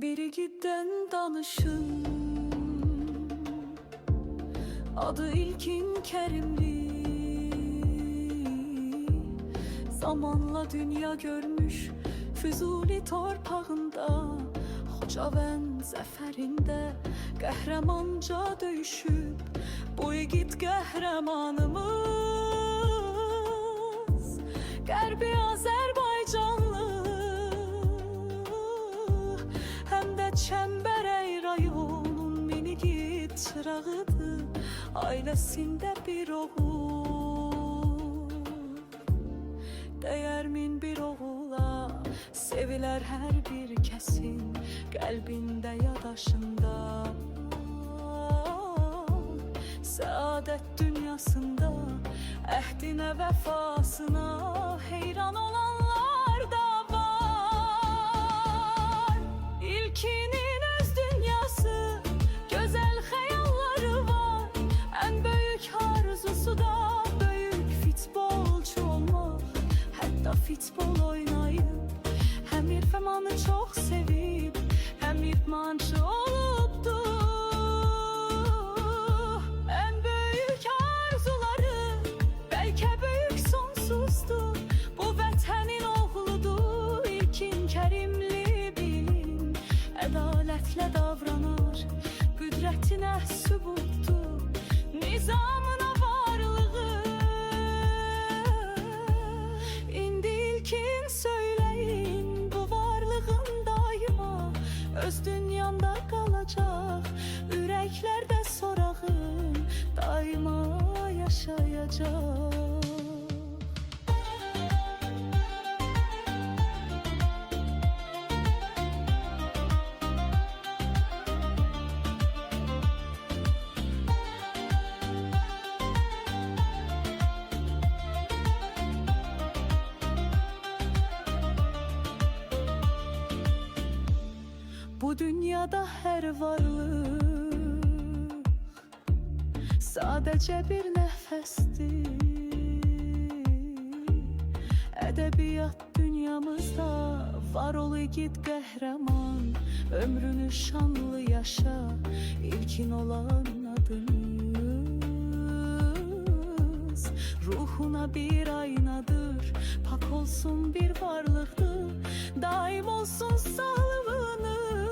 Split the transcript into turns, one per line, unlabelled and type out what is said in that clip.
Biri giden danışın, adı İlkin Kerimli. Zamanla dünya görmüş Füzuli torpağında, Xocavənd zəfərində qəhrəmanca döyüşüb bu igid qəhrəmanımız. Qərbi Azərbaycanlı, həm də Çəmbərək rayonun minigid çırağıdır. Ailəsində bir oğul, dəyər min bir oğula, sevilər hər bir kəsin qəlbində, yadaşında. Səadət dünyasında əhdinə, vəfasına heyran olanlar da var. İlkinin öz dünyası, gözəl xəyalları var. Ən böyük arzusu da böyük futbolçu olmaq. Hətta futbol oynayıb, həm irfəmanı çox sevib, həm idmançı olubdu. Ən böyük arzuları bəlkə böyük sonsuzdur. Bu vətənin oğludur İlkin Kərimli, bilin. Ədalətlə davranar, qüdrətinə sübutdur, nizamına varlığı. İndi İlkin söyləyin, bu varlığın daima öz dünyanda qalacaq. Ürəklərdə sorağın daima yaşayacaq. Bu dünyada hər varlıq sadəcə bir nəfəsdir. Ədəbiyyat dünyamızda var ol igid qəhrəman, ömrünü şanlı yaşa, ilkin olan adınız. Ruhuna bir aynadır, pak olsun bir varlıqdır, daim olsun sağlığınız.